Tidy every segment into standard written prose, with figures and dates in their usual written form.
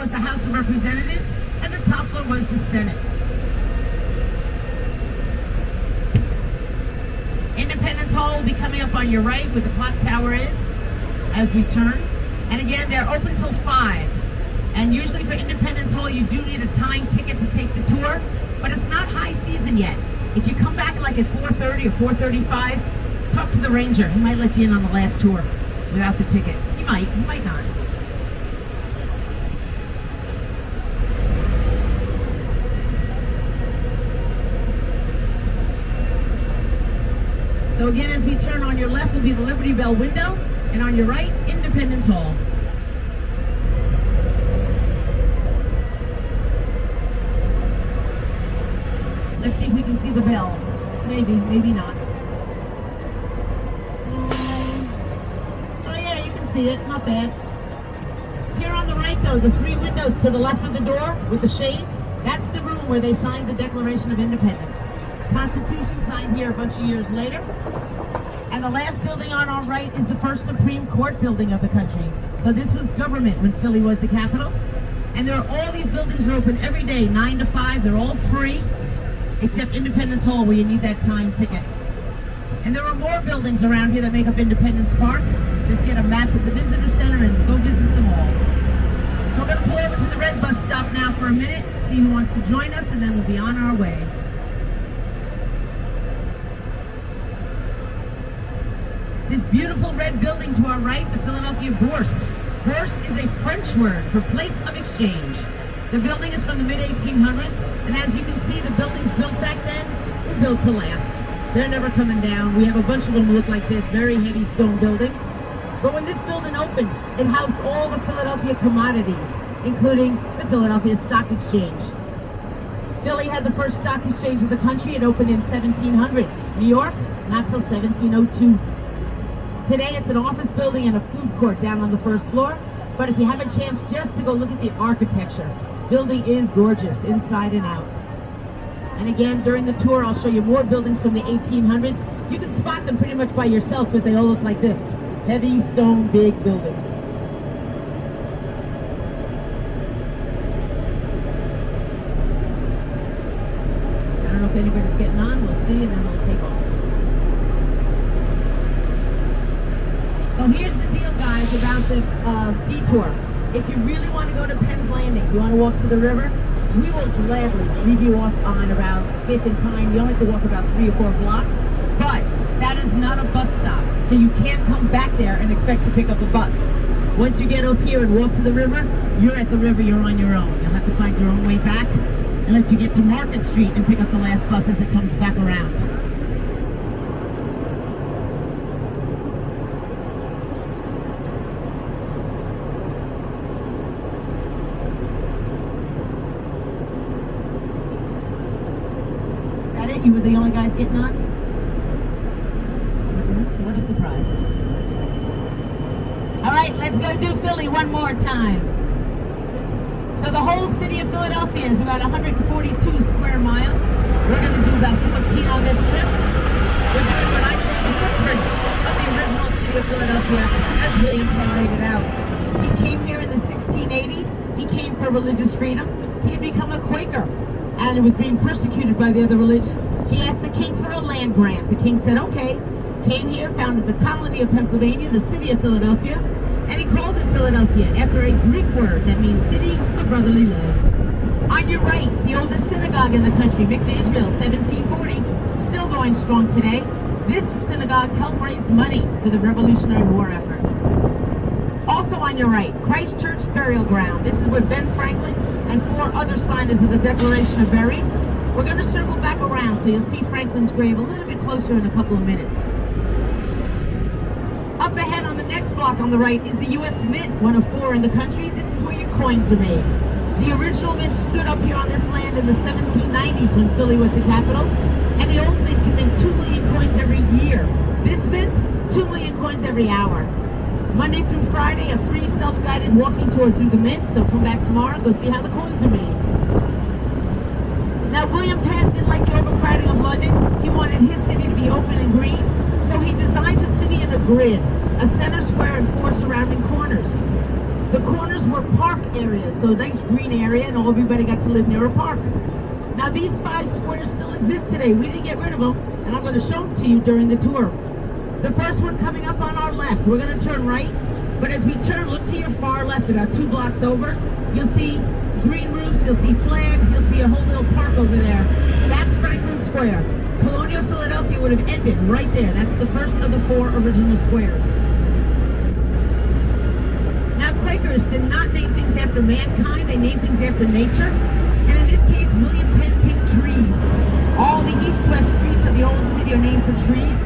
was the House of Representatives, and the top floor was the Senate. Independence Hall will be coming up on your right where the clock tower is as we turn. And again, they're open till 5. And usually for Independence Hall, you do need a time ticket to take the tour, but it's not high season yet. If you come back like at 4:30 or 4:35, talk to the ranger. He might let you in on the last tour without the ticket. He might not. So again, as we turn, on your left will be the Liberty Bell window, and on your right, Independence Hall. Let's see if we can see the bell. Maybe, maybe not. Oh yeah, you can see it, not bad. Here on the right though, the 3 windows to the left of the door with the shades, that's the room where they signed the Declaration of Independence. Constitution signed here a bunch of years later. And the last building on our right is the first Supreme Court building of the country. So this was government when Philly was the capital. And there are all these buildings are open every day, 9 to 5. They're all free, except Independence Hall where you need that time ticket. And there are more buildings around here that make up Independence Park. Just get a map at the visitor center and go visit them all. So we're going to pull over to the red bus stop now for a minute, see who wants to join us, and then we'll be on our way. This beautiful red building to our right, the Philadelphia Bourse. Bourse is a French word for place of exchange. The building is from the mid-1800s, and as you can see, the buildings built back then were built to last. They're never coming down. We have a bunch of them look like this, very heavy stone buildings. But when this building opened, it housed all the Philadelphia commodities, including the Philadelphia Stock Exchange. Philly had the first stock exchange of the country. It opened in 1700. New York, not till 1702. Today it's an office building and a food court down on the first floor. But if you have a chance just to go look at the architecture, building is gorgeous inside and out. And again, during the tour, I'll show you more buildings from the 1800s. You can spot them pretty much by yourself because they all look like this. Heavy stone, big buildings. I don't know if anybody's getting on. We'll see, and then we'll take off. So here's the deal, guys, about the detour. If you really want to go to Penn's Landing, you want to walk to the river, we will gladly leave you off on about 5th and Pine. You only have to walk about 3 or 4 blocks, but that is not a bus stop, so you can't come back there and expect to pick up a bus. Once you get off here and walk to the river, you're at the river, you're on your own. You'll have to find your own way back, unless you get to Market Street and pick up the last bus as it comes back around. You were the only guys getting on? What a surprise. All right, let's go do Philly one more time. So the whole city of Philadelphia is about 142 square miles. We're going to do about 14 on this trip. We're doing what I call the footprint of the original city of Philadelphia as William Penn laid it out. He came here in the 1680s. He came for religious freedom. He had become a Quaker and was being persecuted by the other religions. He asked the king for a land grant. The king said, okay. Came here, founded the colony of Pennsylvania, the city of Philadelphia, and he called it Philadelphia after a Greek word that means city of brotherly love. On your right, the oldest synagogue in the country, Mikveh Israel, 1740, still going strong today. This synagogue helped raise money for the Revolutionary War effort. Also on your right, Christ Church Burial Ground. This is where Ben Franklin and 4 other signers of the Declaration are buried. We're going to circle back around so you'll see Franklin's grave a little bit closer in a couple of minutes. Up ahead on the next block on the right is the U.S. Mint, one of 4 in the country. This is where your coins are made. The original mint stood up here on this land in the 1790s when Philly was the capital, and the old mint can mint 2 million coins every year. This mint, 2 million coins every hour. Monday through Friday, a free self-guided walking tour through the mint, so come back tomorrow and go see how the coins are made. Now, William Penn didn't like the overcrowding of London. He wanted his city to be open and green, so he designed the city in a grid, a center square and 4 surrounding corners. The corners were park areas, so a nice green area, and everybody got to live near a park. Now these 5 squares still exist today. We didn't get rid of them, and I'm going to show them to you during the tour. The first one coming up on our left, we're going to turn right, but as we turn, look to your far left, about 2 blocks over, you'll see green roofs, you'll see flags, you'll see a whole little park over there. That's Franklin Square. Colonial Philadelphia would have ended right there. That's the first of the 4 original squares. Now Quakers did not name things after mankind, they named things after nature. And in this case, William Penn picked trees. All the east-west streets of the old city are named for trees.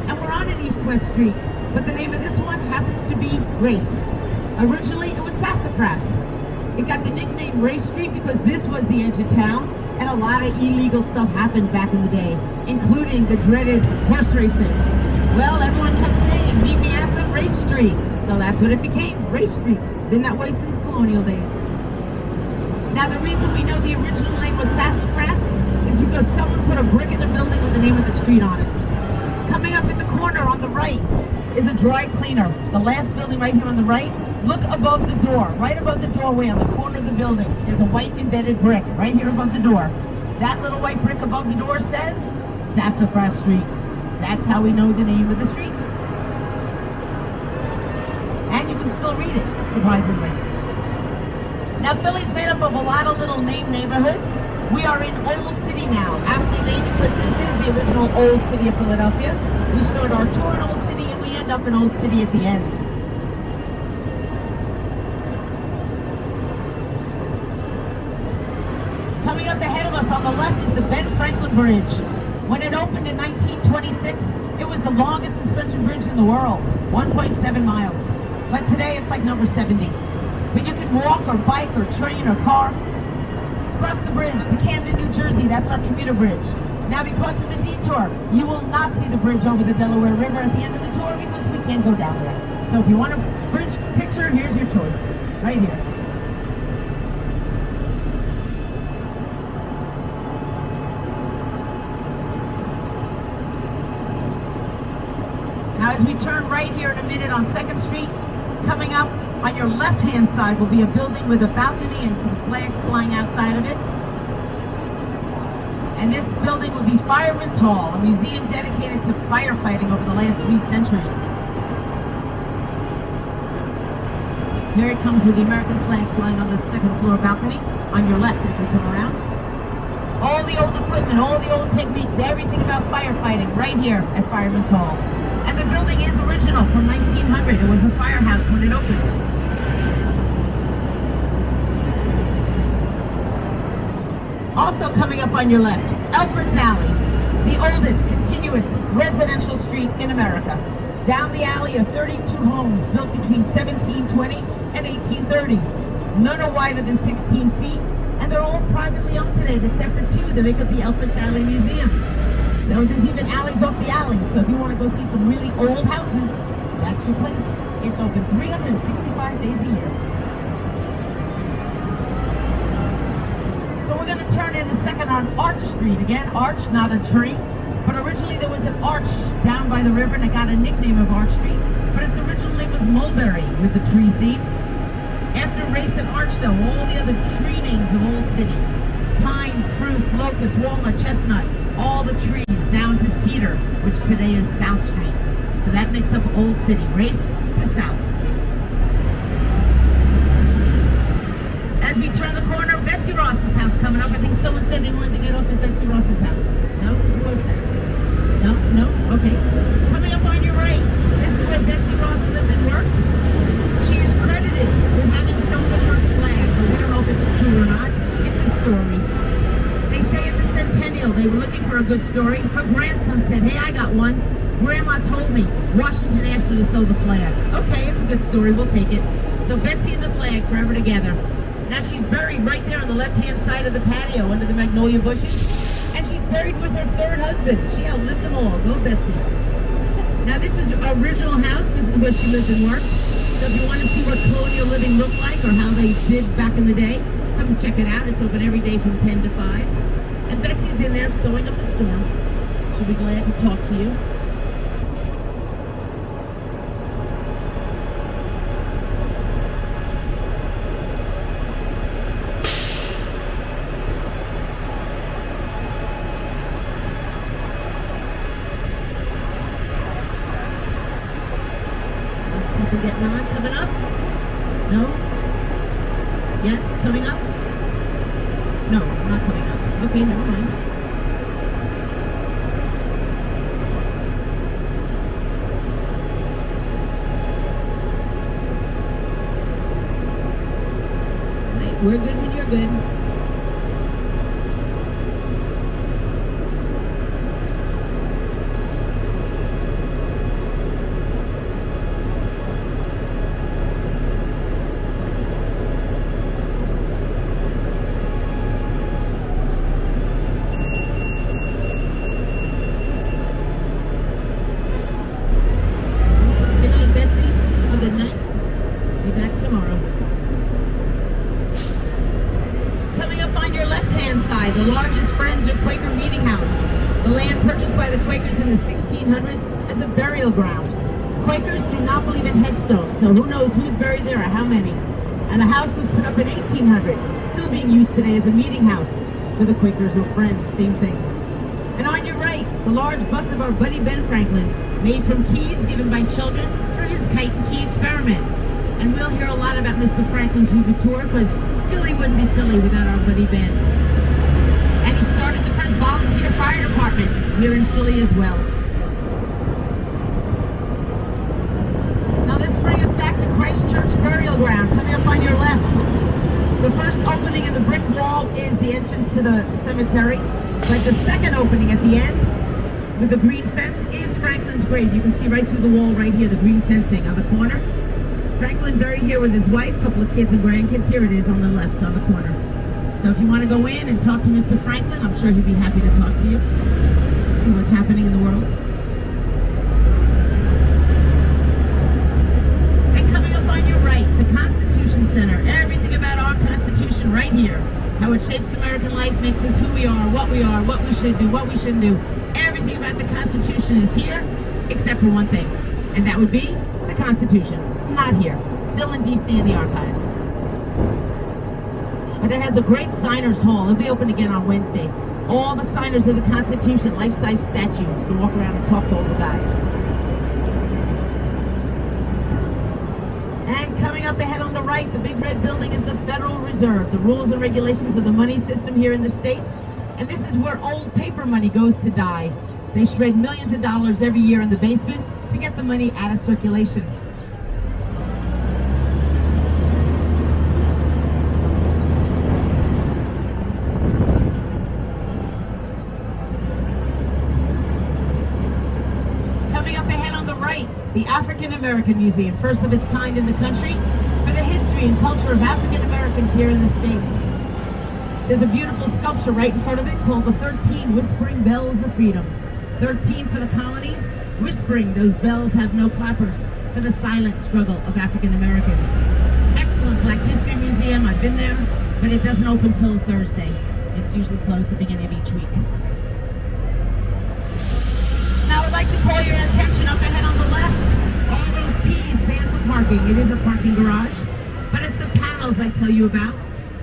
And we're on an east-west street, but the name of this one happens to be Race. Originally, it was Sassafras. It got the nickname Race Street because this was the edge of town, and a lot of illegal stuff happened back in the day, including the dreaded horse racing. Well, everyone kept saying, meet me at the Race Street. So that's what it became, Race Street. Been that way since colonial days. Now the reason we know the original name was Sassafras is because someone put a brick in the building with the name of the street on it. Coming up at the corner on the right is a dry cleaner. The last building right here on the right. Look above the door, right above the doorway on the corner of the building. There's a white embedded brick right here above the door. That little white brick above the door says Sassafras Street. That's how we know the name of the street. And you can still read it, surprisingly. Now Philly's made up of a lot of little named neighborhoods. We are in Old City now, aptly named because this is the original Old City of Philadelphia. We start our tour in Old City and we end up in Old City at the end. Coming up ahead of us on the left is the Ben Franklin Bridge. When it opened in 1926, it was the longest suspension bridge in the world, 1.7 miles. But today it's like number 70. But you can walk or bike or train or car. Across the bridge to Camden, New Jersey, that's our commuter bridge. Now because of the detour, you will not see the bridge over the Delaware River at the end of the tour because we can't go down there. So if you want a bridge picture, here's your choice, right here. Now as we turn right here in a minute on 2nd Street, coming up on your left-hand side will be a building with a balcony and some flags flying outside of it. And this building will be Fireman's Hall, a museum dedicated to firefighting over the last 3 centuries. Here it comes with the American flag flying on the 2nd floor balcony on your left as we come around. All the old equipment, all the old techniques, everything about firefighting right here at Fireman's Hall. And the building is original from 1900. It was a firehouse when it opened. Also coming up on your left, Alfred's Alley, the oldest continuous residential street in America. Down the alley are 32 homes built between 1720 and 1830. None are wider than 16 feet, and they're all privately owned today, except for 2 that make up the Alfred's Alley Museum. So there's even alleys off the alley, so if you want to go see some really old houses, that's your place. It's open 365 days a year. So we're going to turn in a second on Arch Street. Again, arch, not a tree. But originally there was an arch down by the river and it got a nickname of Arch Street. But its original name was Mulberry with the tree theme. After Race and Arch though, all the other tree names of Old City. Pine, spruce, locust, walnut, chestnut, all the trees down to cedar, which today is South Street. So that makes up Old City, Race to South. As we turn the corner, Betsy Ross's house coming up. I think someone said they wanted to get off at Betsy Ross's house. No? Who was that? No? No? Okay. Coming up on your right, this is where Betsy Ross lived and worked. She is credited with having sewn the first flag, but we don't know if it's true or not. It's a story. They say at the Centennial they were looking for a good story. Her grandson said, hey, I got one. Grandma told me Washington asked her to sew the flag. Okay, it's a good story. We'll take it. So Betsy and the flag forever together. Now she's buried right there on the left-hand side of the patio under the magnolia bushes. And she's buried with her 3rd husband. She outlived them all. Go Betsy. Now this is her original house. This is where she lived and worked. So if you want to see what colonial living looked like or how they did back in the day, come and check it out. It's open every day from 10 to 5. And Betsy's in there sewing up a storm. She'll be glad to talk to you. Yes, coming up? No, not coming up. Okay, never mind. Right, we're good when you're good. The largest Friends or Quaker meeting house. The land purchased by the Quakers in the 1600s as a burial ground. Quakers do not believe in headstones, so who knows who's buried there or how many. And the house was put up in 1800, still being used today as a meeting house for the Quakers or Friends, same thing. And on your right, the large bust of our buddy Ben Franklin, made from keys given by children for his kite and key experiment. And we'll hear a lot about Mr. Franklin through the tour, because Philly wouldn't be Philly without our buddy Ben. And he started the first volunteer fire department here in Philly as well. Now this brings us back to Christ Church Burial Ground, coming up on your left. The first opening in the brick wall is the entrance to the cemetery, but the second opening at the end with the green fence is Franklin's grave. You can see right through the wall right here, the green fencing on the corner. Franklin buried here with his wife, a couple of kids and grandkids. Here it is on the left on the corner. So if you want to go in and talk to Mr. Franklin, I'm sure he'd be happy to talk to you, see what's happening in the world. And coming up on your right, the Constitution Center. Everything about our Constitution right here. How it shapes American life, makes us who we are, what we should do, what we shouldn't do. Everything about the Constitution is here, except for one thing, and that would be the Constitution. Not here. Still in D.C. in the archives. But it has a great signers hall. It'll be open again on Wednesday. All the signers of the Constitution, life-size statues. You can walk around and talk to all the guys. And coming up ahead on the right, the big red building is the Federal Reserve, the rules and regulations of the money system here in the States. And this is where old paper money goes to die. They shred millions of dollars every year in the basement to get the money out of circulation. The African American Museum, first of its kind in the country, for the history and culture of African Americans here in the States. There's a beautiful sculpture right in front of it called the 13 Whispering Bells of Freedom. 13 for the colonies, whispering those bells have no clappers, for the silent struggle of African Americans. Excellent Black History Museum, I've been there, but it doesn't open till Thursday. It's usually closed at the beginning of each week. Now I'd like to call your attention up ahead on the left. All those P's stand for parking. It is a parking garage, but it's the panels I tell you about.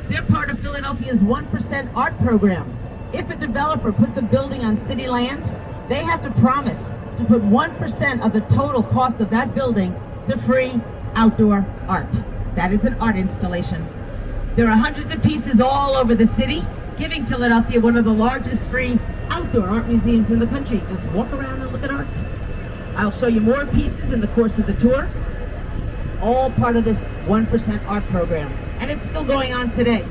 They're part of Philadelphia's 1% art program. If a developer puts a building on city land, they have to promise to put 1% of the total cost of that building to free outdoor art. That is an art installation. There are hundreds of pieces all over the city, giving Philadelphia one of the largest free outdoor art museums in the country. Just walk around and look at art. I'll show you more pieces in the course of the tour. All part of this 1% art program. And it's still going on today.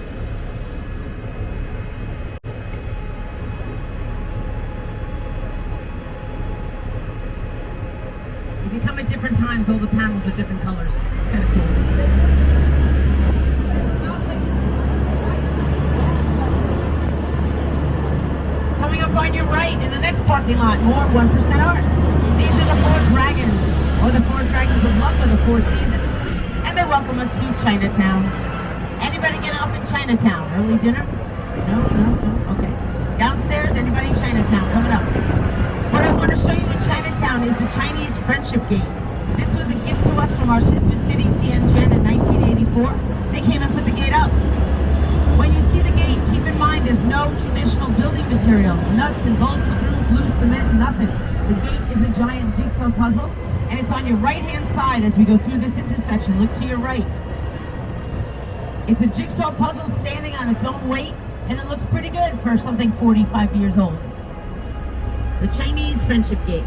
If you come at different times, all the panels are different colors. Kind of cool. On your right, in the next parking lot, more 1% art. These are the 4 dragons, or the 4 dragons of luck, or the 4 seasons, and they welcome us to Chinatown. Anybody get off in Chinatown? Early dinner? No? Okay. Downstairs, anybody in Chinatown? Coming up. What I want to show you in Chinatown is the Chinese Friendship Gate. This was a gift to us from our sister city, Tianjin, in 1984. They came and put the gate up. When you see the gate, keep in mind there's no traditional building materials, nuts and bolts, screw, glue, cement, nothing. The gate is a giant jigsaw puzzle, and it's on your right-hand side as we go through this intersection. Look to your right. It's a jigsaw puzzle standing on its own weight, and it looks pretty good for something 45 years old. The Chinese Friendship Gate.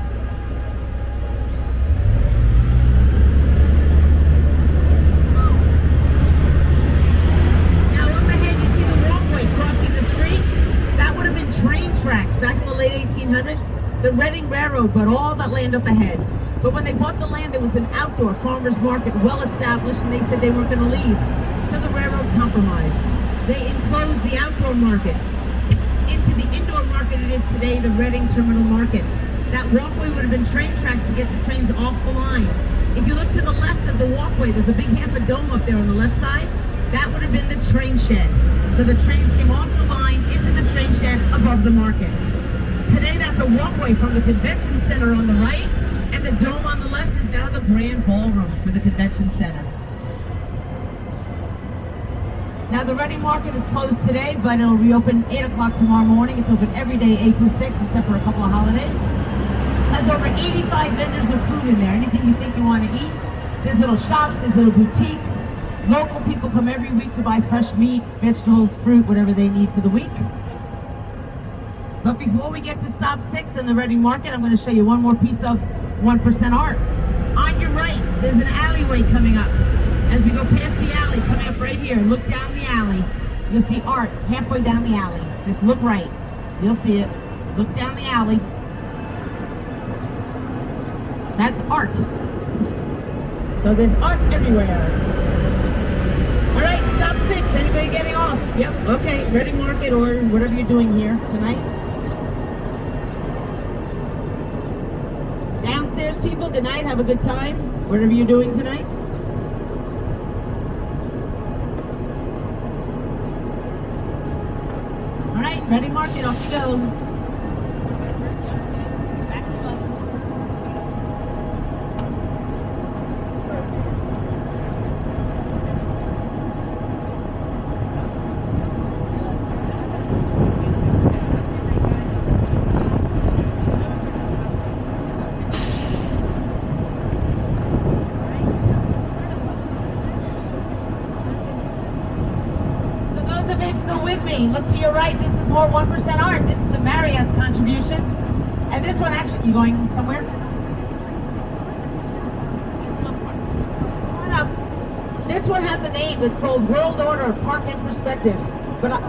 Now up ahead you see the walkway crossing the street. That would have been train tracks back in the late 1800s. The Reading Railroad bought all that land up ahead. But when they bought the land, there was an outdoor farmer's market well established, and they said they weren't going to leave. So the railroad compromised. They enclosed the outdoor market into the indoor market it is today, the Reading Terminal Market. That walkway would have been train tracks to get the trains off the line. If you look to the left of the walkway, there's a big half a dome up there on the left side. That would have been the train shed. So the trains came off the line into the train shed above the market. Today that's a walkway from the convention center on the right, and the dome on the left is now the grand ballroom for the convention center. Now the Reading Market is closed today, but it'll reopen 8 o'clock tomorrow morning. It's open every day 8 to 6, except for a couple of holidays. Has over 85 vendors of food in there, anything you think you want to eat. There's little shops, there's little boutiques. Local people come every week to buy fresh meat, vegetables, fruit, whatever they need for the week. But before we get to stop 6 in the Reading Market, I'm going to show you one more piece of 1% art. On your right, there's an alleyway coming up. As we go past the alley, coming up right here, look down the alley. You'll see art halfway down the alley. Just look right. You'll see it. Look down the alley. That's art. So there's art everywhere. All right, stop 6. Anybody getting off? Yep, okay. Reading Market or whatever you're doing here tonight. Downstairs people, good night. Have a good time. Whatever you're doing tonight. All right, Reading Market, off you go. Look to your right, this is more 1% art. This is the Marriott's contribution. And this one actually, you going somewhere? Come on up. This one has a name. It's called World Order, Park and Perspective. But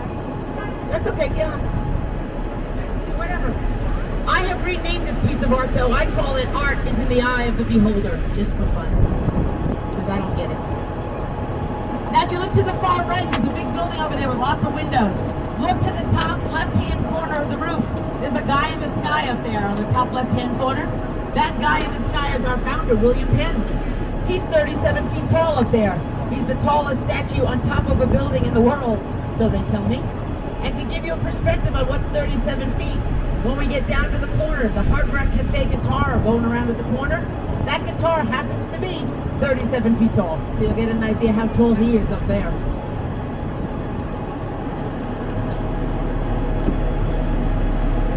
that's okay, get on. Whatever. I have renamed this piece of art though. I call it Art is in the Eye of the Beholder, just for fun. Because I don't get it. Now if you look to the far right, there's a big building over there with lots of windows. Look to the top left-hand corner of the roof. There's a guy in the sky up there on the top left-hand corner. That guy in the sky is our founder, William Penn. He's 37 feet tall up there. He's the tallest statue on top of a building in the world, so they tell me. And to give you a perspective on what's 37 feet, when we get down to the corner, the Hard Rock Cafe guitar going around at the corner, that guitar happens to be 37 feet tall. So you'll get an idea how tall he is up there.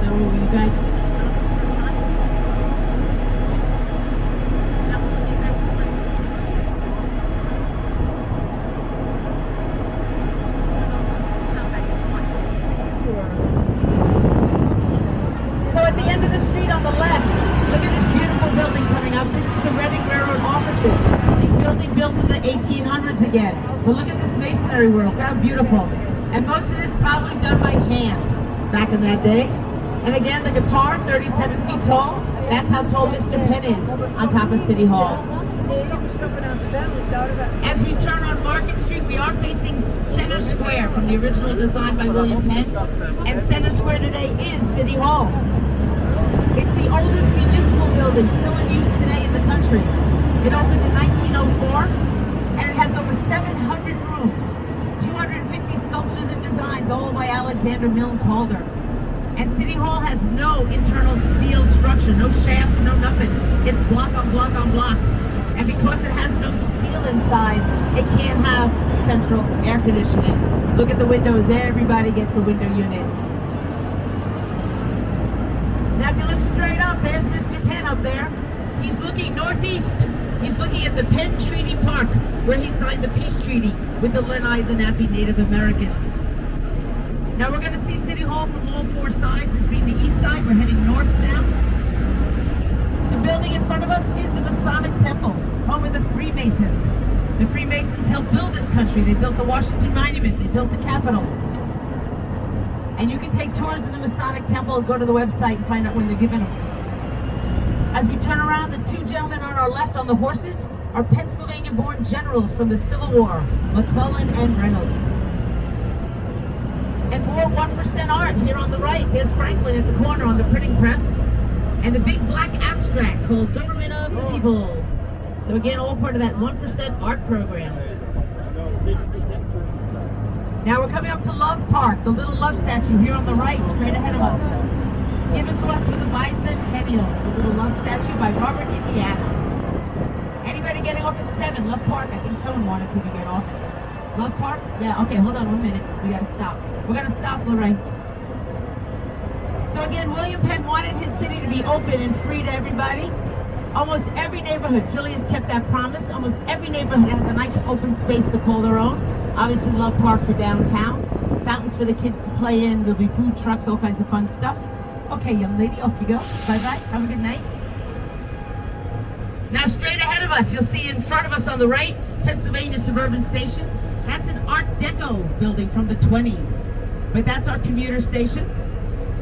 So you guys So at the end of the street on the left, look at this beautiful building coming up. This is the Reading Railroad offices. The building built in the 1800s again. But look at this masonry work, how beautiful. And most of this probably done by hand back in that day. And again, the guitar, 37 feet tall. That's how tall Mr. Penn is on top of City Hall. As we turn on Market Street, we are facing Center Square from the original design by William Penn. And Center Square today is City Hall. It's the oldest municipal building still in use today in the country. It opened in 1904, and it has over 700 rooms, 250 sculptures and designs, all by Alexander Milne Calder. And City Hall has no internal steel structure, no shafts, no nothing. It's block on block on block. And because it has no steel inside, it can't have central air conditioning. Look at the windows, everybody gets a window unit. Now if you look straight up, there's Mr. Penn up there. He's looking northeast He's looking at the Penn Treaty Park, where he signed the peace treaty with the Lenape Native Americans. Now we're going to see City Hall from all four sides. This being the east side, we're heading north now. The building in front of us is the Masonic Temple, home of the Freemasons. The Freemasons helped build this country. They built the Washington Monument. They built the Capitol. And you can take tours of the Masonic Temple, go to the website and find out when they're giving them. As we turn around, the two gentlemen on our left on the horses are Pennsylvania-born generals from the Civil War, McClellan and Reynolds. And more 1% art here on the right. There's Franklin at the corner on the printing press. And the big black abstract called Government of the People. So again, all part of that 1% art program. Now we're coming up to Love Park, the little love statue here on the right, straight ahead of us. Given to us for the bicentennial, the little love statue by Robert, Indiana. Anybody getting off at 7? Love Park, I think someone wanted to get off. Love Park? Yeah, okay, hold on 1 minute. We gotta stop. We're gonna stop, Lorraine. So again, William Penn wanted his city to be open and free to everybody. Almost every neighborhood, Philly has kept that promise. Almost every neighborhood has a nice open space to call their own. Obviously, Love Park for downtown. Fountains for the kids to play in. There'll be food trucks, all kinds of fun stuff. Okay, young lady, off you go. Bye-bye. Have a good night. Now, straight ahead of us, you'll see in front of us on the right, Pennsylvania Suburban Station. That's an Art Deco building from the 20s. But that's our commuter station.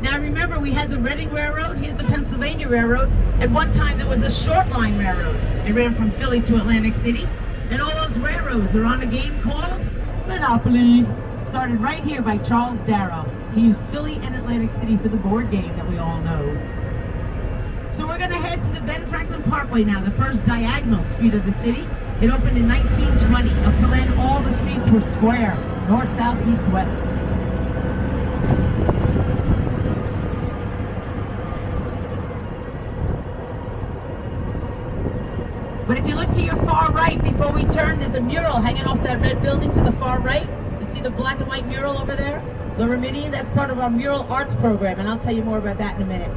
Now remember, we had the Reading Railroad, here's the Pennsylvania Railroad. At one time there was a short line railroad. It ran from Philly to Atlantic City. And all those railroads are on a game called Monopoly. Started right here by Charles Darrow. He used Philly and Atlantic City for the board game that we all know. So we're gonna head to the Ben Franklin Parkway now, the first diagonal street of the city. It opened in 1920. Up till then, all the streets were square, north, south, east, west. But if you look to your far right, before we turn, there's a mural hanging off that red building to the far right. You see the black and white mural over there? The Remedian, that's part of our mural arts program, and I'll tell you more about that in a minute.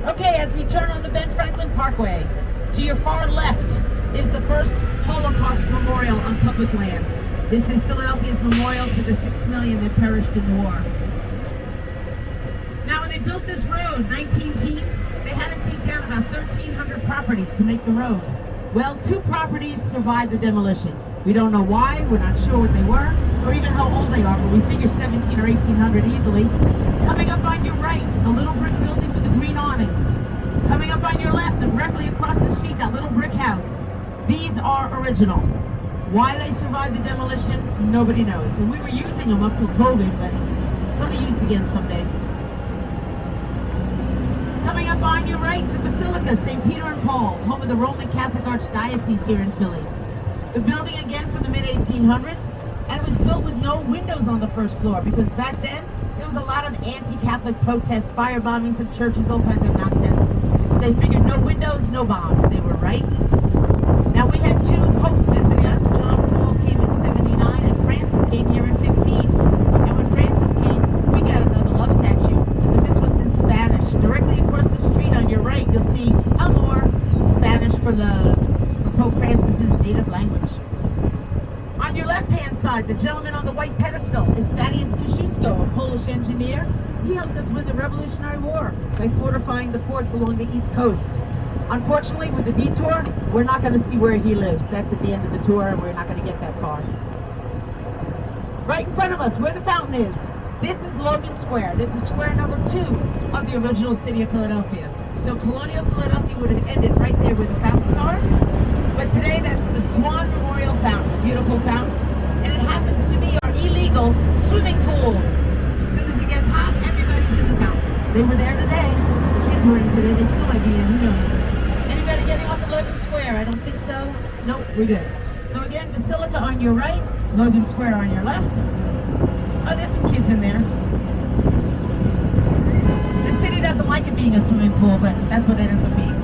Okay, as we turn on the Ben Franklin Parkway, to your far left is the first Holocaust memorial on public land. This is Philadelphia's memorial to the 6 million that perished in war. Now, when they built this road, 19 teens, they had to take down about 1,300 properties to make the road. Well, 2 properties survived the demolition. We don't know why, we're not sure what they were, or even how old they are, but we figure 17 or 1800 easily. Coming up on your right, the little brick building with the green awnings. Coming up on your left, and directly across the street, that little brick house. These are original. Why they survived the demolition, nobody knows. And we were using them up till COVID, but they'll be used again someday. Coming up on your right, the Basilica, St. Peter and Paul, home of the Roman Catholic Archdiocese here in Philly. The building again from the mid-1800s, and it was built with no windows on the first floor because back then there was a lot of anti-Catholic protests, fire bombings of churches, all kinds of nonsense. So they figured no windows, no bombs. They were right. Now we had 2 popes visiting us. John Paul came in 79 and Francis came here in 15. And when Francis came, we got another love statue, but this one's in Spanish. Directly across the street on your right, you'll see Amor, Spanish for love, for Pope Francis's native language. On your left-hand side, the gentleman on the white pedestal is Thaddeus Kosciuszko, a Polish engineer. He helped us win the Revolutionary War by fortifying the forts along the East Coast. Unfortunately, with the detour, we're not going to see where he lives. That's at the end of the tour, and we're not going to get that far. Right in front of us, where the fountain is, this is Logan Square. This is square number 2 of the original city of Philadelphia. So Colonial Philadelphia would have ended right there where the fountains are. But today, that's the Swan Memorial Fountain, beautiful fountain. And it happens to be our illegal swimming pool. As soon as it gets hot, everybody's in the fountain. They were there today. The kids were in today. They still might be in, who knows. Anybody getting off of Logan Square? I don't think so. Nope, we're good. So again, Basilica on your right, Logan Square on your left. Oh, there's some kids in there. The city doesn't like it being a swimming pool, but that's what it ends up being.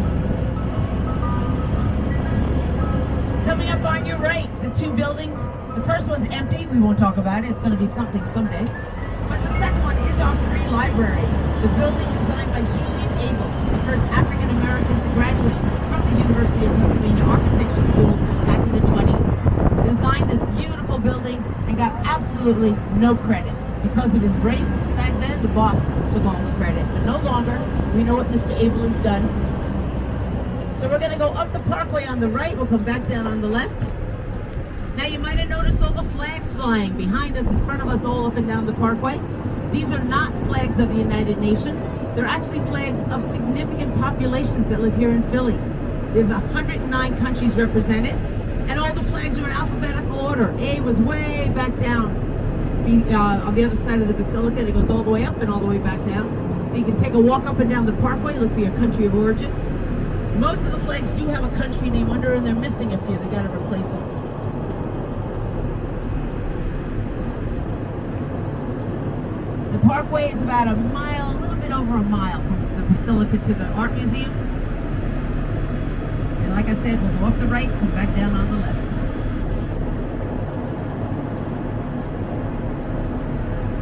Coming up on your right, the 2 buildings. The first one's empty. We won't talk about it. It's going to be something someday. But the second one is our free library. The building designed by Julian Abel, the first African American to graduate from the University of Pennsylvania Architecture School back in the 20s. Designed this beautiful building and got absolutely no credit. Because of his race back then, the boss took all the credit. But no longer. We know what Mr. Abel has done. So we're going to go up the Parkway on the right. We'll come back down on the left. Now you might have noticed all the flags flying behind us, in front of us, all up and down the Parkway. These are not flags of the United Nations. They're actually flags of significant populations that live here in Philly. There's 109 countries represented, and all the flags are in alphabetical order. A was way back down on the other side of the Basilica. It goes all the way up and all the way back down. So you can take a walk up and down the Parkway, look for your country of origin. Most of the flags do have a country name under, and they're missing a few. They got to replace them. The Parkway is about a mile, a little bit over a mile from the Basilica to the Art Museum. And like I said, we'll go up the right, come back down on the left.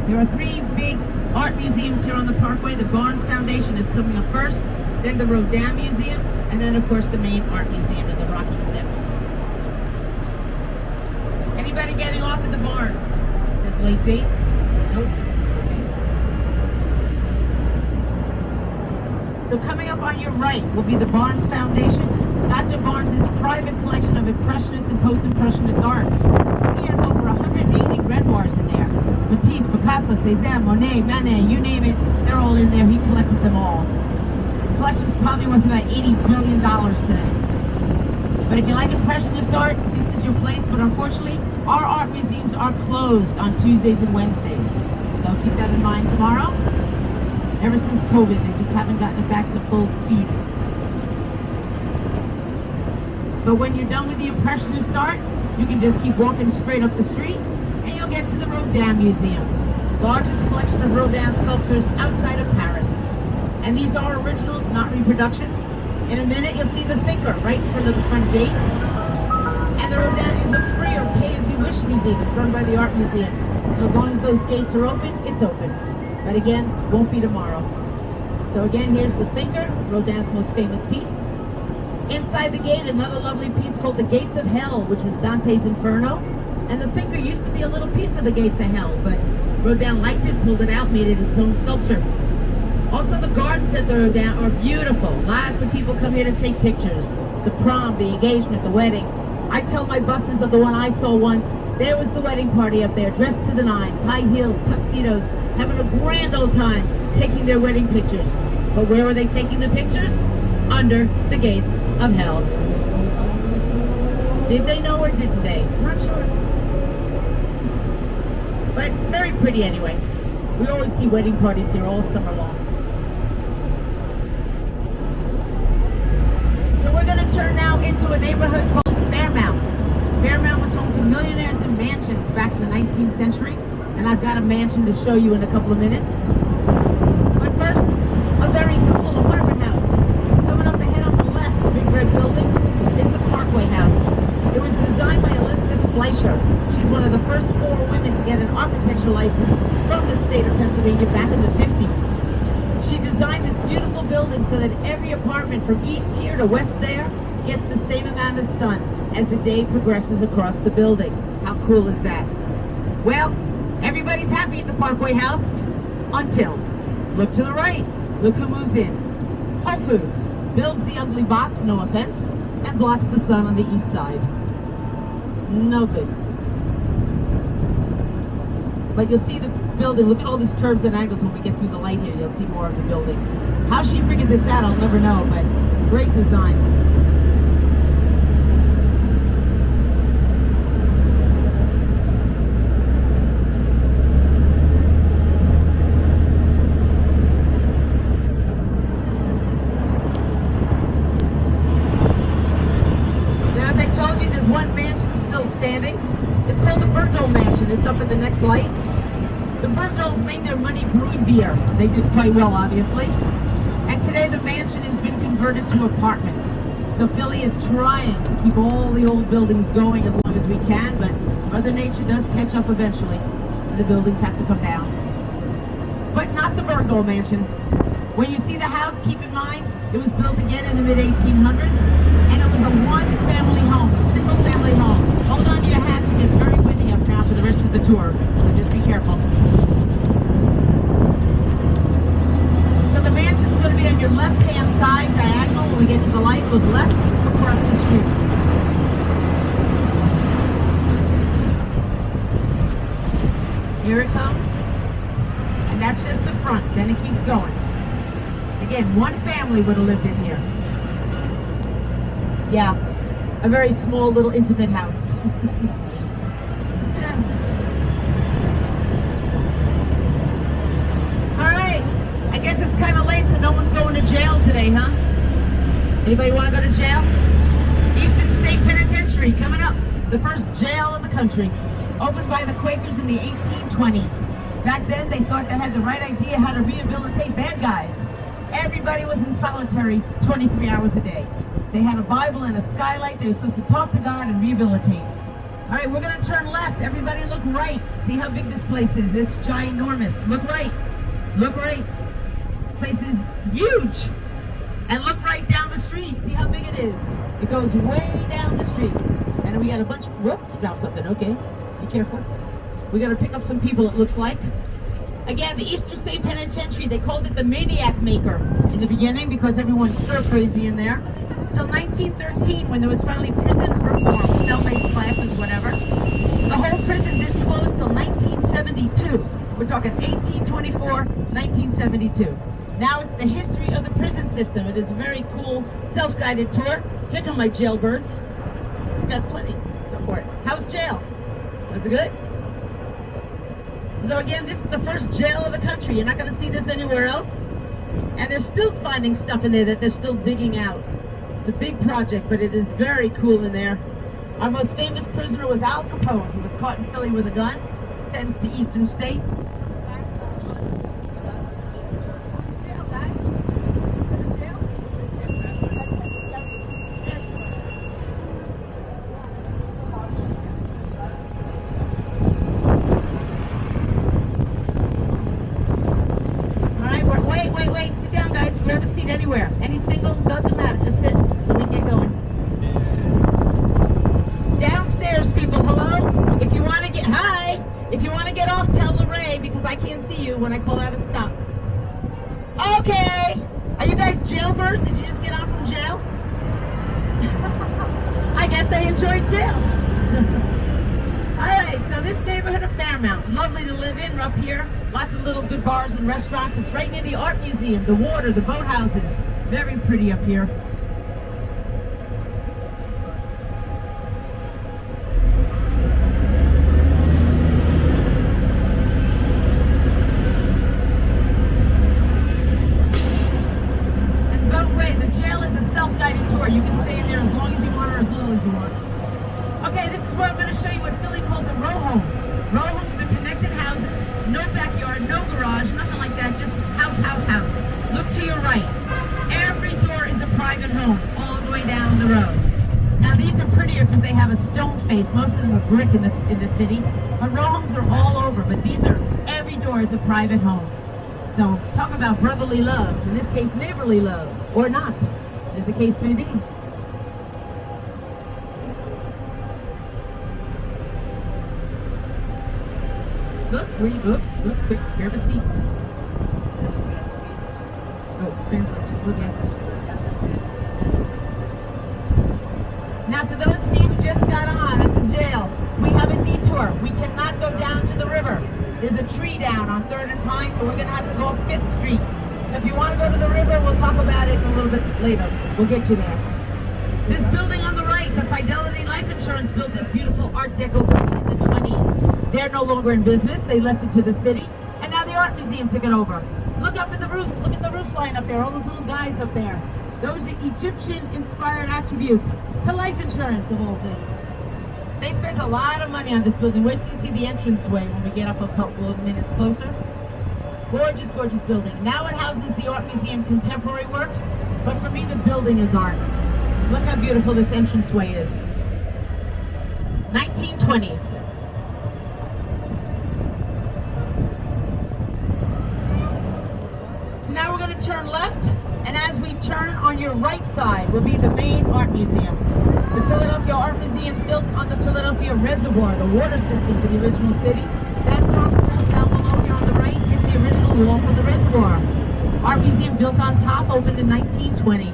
There are three big art museums here on the Parkway. The Barnes Foundation is coming up first, then the Rodin Museum, and then of course the main art museum and the Rocky Steps. Anybody getting off at the Barnes? This late date? Nope. So coming up on your right will be the Barnes Foundation. Dr. Barnes' private collection of Impressionist and Post-Impressionist art. He has over 180 Renoirs in there. Matisse, Picasso, Cézanne, Monet, Manet, you name it, they're all in there. He collected them all. The collection's probably worth about $80 billion today. But if you like Impressionist art, this is your place. But unfortunately, our art museums are closed on Tuesdays and Wednesdays. So keep that in mind tomorrow. Ever since COVID, they just haven't gotten it back to full speed. But when you're done with the Impressionist art, you can just keep walking straight up the street and you'll get to the Rodin Museum. Largest collection of Rodin sculptures outside of Paris. And these are originals, not reproductions. In a minute, you'll see the Thinker right in front of the front gate. And the Rodin is a free or pay-as-you-wish museum. It's run by the Art Museum. And as long as those gates are open, it's open. But again, won't be tomorrow. So again, here's the Thinker, Rodin's most famous piece. Inside the gate, another lovely piece called the Gates of Hell, which was Dante's Inferno. And the Thinker used to be a little piece of the Gates of Hell, but Rodin liked it, pulled it out, made it its own sculpture. Also, the gardens at the Rodin are beautiful. Lots of people come here to take pictures. The prom, the engagement, the wedding. I tell my buses of the one I saw once, there was the wedding party up there, dressed to the nines, high heels, tuxedos, having a grand old time taking their wedding pictures. But where were they taking the pictures? Under the gates of hell. Did they know or didn't they? Not sure. But very pretty anyway. We always see wedding parties here all summer long. So we're going to turn now into a neighborhood called Fairmount. Fairmount was home to millionaires and mansions back in the 19th century. And I've got a mansion to show you in a couple of minutes. But first, a very cool apartment house. Coming up ahead on the left, the big red building, is the Parkway House. It was designed by Elizabeth Fleischer. She's one of the first 4 women to get an architecture license from the state of Pennsylvania back in the 50s. She designed this beautiful building so that every apartment from east here to west there gets the same amount of sun as the day progresses across the building. How cool is that? Well, everybody's happy at the Parkway House until, look to the right, look who moves in. Whole Foods builds the ugly box, no offense, and blocks the sun on the east side. No good. But you'll see the building, look at all these curves and angles when we get through the light here, you'll see more of the building. How she figured this out, I'll never know, but great design. It's up in the next light. The Bergdahls made their money brewing beer. They did quite well, obviously. And today the mansion has been converted to apartments. So Philly is trying to keep all the old buildings going as long as we can, but Mother Nature does catch up eventually, and the buildings have to come down. But not the Bergdahl mansion. When you see the house, keep in mind, it was built again in the mid-1800s, and it was a one-family home, a single-family home. Hold on to your hats, it gets very windy up now for the rest of the tour, so just be careful. So the mansion's going to be on your left-hand side, diagonal. When we get to the light, look left, across the street. Here it comes, and that's just the front, then it keeps going. Again, one family would have lived in here. Yeah, a very small little intimate house. All right, I guess it's kind of late, so no one's going to jail today, huh? Anybody want to go to jail? Eastern State Penitentiary coming up, the first jail in the country. Opened by the Quakers in the 1820s. Back then, they thought they had the right idea how to rehabilitate bad guys. Everybody was in solitary 23 hours a day. They had a Bible and a skylight. They were supposed to talk to God and rehabilitate. All right, we're going to turn left. Everybody look right. See how big this place is. It's ginormous. Look right. Look right. This place is huge. And look right down the street. See how big it is. It goes way down the street. And we got a bunch of... Whoop, dropped something. Okay. Be careful. We got to pick up some people, it looks like. Again, the Eastern State Penitentiary, they called it the Maniac Maker in the beginning because everyone's stir crazy in there. Till 1913, when there was finally prison reform, cell-based classes, whatever. The whole prison didn't close till 1972. We're talking 1824, 1972. Now it's the history of the prison system. It is a very cool self-guided tour. Here come my jailbirds. We got plenty. Go for it. How's jail? Was it good? So again, this is the first jail of the country. You're not going to see this anywhere else. And they're still finding stuff in there that they're still digging out. It's a big project, but it is very cool in there. Our most famous prisoner was Al Capone, who was caught in Philly with a gun, sentenced to Eastern State. Wait, sit down guys, grab a seat anywhere. Any single, doesn't matter, just sit so we can get going. Downstairs people, hello? If you want to get, hi! If you want to get off, tell Lorraine because I can't see you when I call out a stop. Okay! Are you guys jailbirds? Did you just get out from jail? I guess they enjoyed jail. Alright, so this neighborhood of Fairmount, lovely to live in, up here. Lots of little good bars and restaurants. It's right near the art museum, the water, the boathouses. Very pretty up here. And Beltway, the jail is a self-guided tour. You can stay in there as long as you want or as little as you want. Okay, this is where I'm going to show you what Philly calls a row home. Row homes are connected houses, no backyard, no garage, nothing like that, just house, house, house. Look to your right. Every door is a private home, all the way down the road. Now these are prettier because they have a stone face. Most of them are brick in the city. But row homes are all over, but these are, every door is a private home. So talk about brotherly love, in this case neighborly love, or not, as the case may be. Look, where you go? Look, quick, grab a seat. Oh, translation, look at this. Now, for those of you who just got on at the jail, we have a detour. We cannot go down to the river. There's a tree down on 3rd and Pine, so we're going to have to go up 5th Street. So if you want to go to the river, we'll talk about it a little bit later. We'll get you there. This building on the right, the Fidelity Life Insurance built this beautiful Art Deco building in the 20s. They're no longer in business. They left it to the city. And now the Art Museum took it over. Look up at the roof. Look at the roof line up there. All those little guys up there. Those are Egyptian-inspired attributes to life insurance, of all things. They spent a lot of money on this building. Wait till you see the entranceway when we get up a couple of minutes closer. Gorgeous, gorgeous building. Now it houses the Art Museum contemporary works, but for me the building is art. Look how beautiful this entranceway is. 1920s. So now we're going to turn left, and as we turn on your right side will be the main art museum. The Philadelphia Art Museum built on the Philadelphia Reservoir, the water system for the original city. That wall down below here on the right is the original wall for the reservoir. Art museum built on top, opened in 1920.